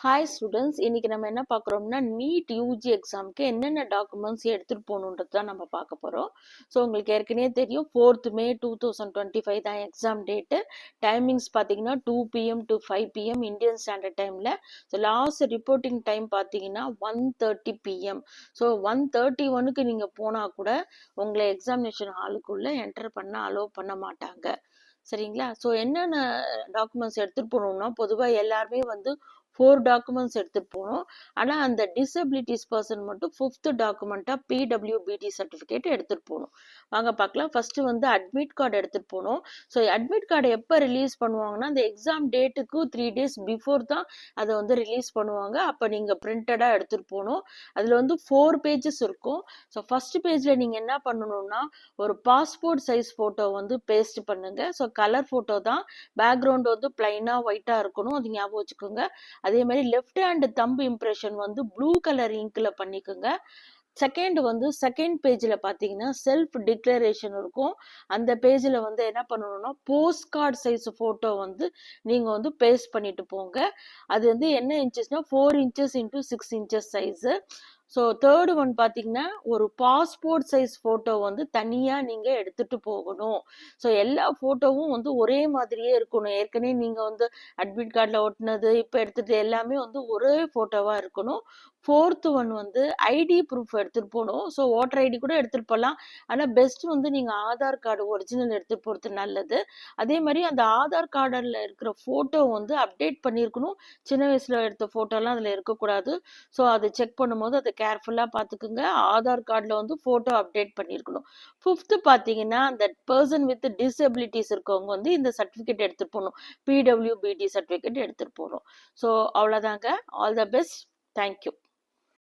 Hi students, இன்னைக்கு நம்ம என்ன பார்க்குறோம்னா நீட் யூஜி எக்ஸாமுக்கு என்னென்ன டாக்குமெண்ட்ஸ் எடுத்துகிட்டு போகணுன்றது தான் நம்ம பார்க்க போகிறோம். ஸோ உங்களுக்கு ஏற்கனவே தெரியும் 4th May 2025 தான் எக்ஸாம் டேட்டு. டைமிங்ஸ் பார்த்தீங்கன்னா 2 PM to 5 PM Indian standard டைமில். ஸோ லாஸ்ட் ரிப்போர்ட்டிங் டைம் பார்த்தீங்கன்னா 1:30 PM. ஸோ 1:31க்கு நீங்கள் போனால் கூட உங்களை எக்ஸாமினேஷன் ஹாலுக்குள்ளே என்டர் பண்ண அலோவ் பண்ண மாட்டாங்க. சரிங்களா? ஸோ என்னென்ன டாக்குமெண்ட்ஸ் எடுத்துகிட்டு போகணும்னா, பொதுவாக எல்லாருமே 4 டாக்குமெண்ட்ஸ் எடுத்துகிட்டு போகணும். ஆனால் அந்த டிசபிலிட்டிஸ் பர்சன் மட்டும் 5th டாக்குமெண்ட்டாக PWBD சர்டிஃபிகேட் எடுத்துகிட்டு போகணும். வாங்க பார்க்கலாம். ஃபஸ்ட்டு அட்மிட் கார்டு எடுத்துகிட்டு போகணும். ஸோ அட்மிட் கார்டை எப்போ ரிலீஸ் பண்ணுவாங்கன்னா, அந்த எக்ஸாம் டேட்டுக்கு 3 days பிஃபோர் தான் அதை ரிலீஸ் பண்ணுவாங்க. அப்போ நீங்கள் பிரிண்டடாக எடுத்துகிட்டு போகணும். அதில் 4 பேஜஸ் இருக்கும். ஸோ ஃபர்ஸ்ட் பேஜில் நீங்கள் என்ன பண்ணணும்னா, ஒரு பாஸ்போர்ட் சைஸ் ஃபோட்டோ பேஸ்ட் பண்ணுங்க. ஸோ கலர் ஃபோட்டோ தான், பேக்ரவுண்ட் பிளைனாக ஒயிட்டாக இருக்கணும், அது ஞாபகம் வச்சுக்கோங்க. அதே மாதிரி லெஃப்ட் ஹேண்ட் தம்பு இம்ப்ரெஷன் ப்ளூ கலர் இங்க்ல பண்ணிக்கோங்க. செகண்ட் பேஜில் பார்த்தீங்கன்னா செல்ஃப் டிக்ளரேஷன் இருக்கும். அந்த பேஜில் என்ன பண்ணணும்னா, போஸ்ட் கார்டு சைஸ் ஃபோட்டோ நீங்கள் பேஸ்ட் பண்ணிட்டு போங்க. அது என்ன இன்ச்சஸ்னா 4 inches into 6 inches size. So third one பார்த்தீங்கன்னா, ஒரு பாஸ்போர்ட் சைஸ் ஃபோட்டோ தனியாக நீங்கள் எடுத்துகிட்டு போகணும். ஸோ எல்லா ஃபோட்டோவும் ஒரே மாதிரியே இருக்கணும். ஏற்கனவே நீங்கள் அட்மிட் கார்டில் ஒட்டினது இப்போ எடுத்துகிட்டு எல்லாமே ஒரே ஃபோட்டோவாக இருக்கணும். ஃபோர்த் ஒன் ஐடி ப்ரூஃப் எடுத்துகிட்டு போகணும். ஸோ ஓட்டர் ஐடி கூட எடுத்துகிட்டு போகலாம். ஆனால் பெஸ்ட் நீங்கள் ஆதார் கார்டு ஒரிஜினல் எடுத்துகிட்டு போகிறது நல்லது. அதே மாதிரி அந்த ஆதார் கார்டில் இருக்கிற ஃபோட்டோ அப்டேட் பண்ணியிருக்கணும். சின்ன வயசில் எடுத்த ஃபோட்டோலாம் அதில் இருக்கக்கூடாது. ஸோ அதை செக் பண்ணும்போது அதை கேர்ஃபுல்லாக பார்த்துக்குங்க. ஆதார் கார்டில் ஃபோட்டோ அப்டேட் பண்ணியிருக்கணும். 5th பார்த்தீங்கன்னா, அந்த பர்சன் வித் டிசபிலிட்டிஸ் இருக்கவங்க இந்த சர்டிஃபிகேட் எடுத்துகிட்டு போகணும். PWBD சர்டிஃபிகேட் எடுத்துகிட்டு போகணும். ஸோ அவ்வளோதாங்க. All the best. தேங்க்யூ.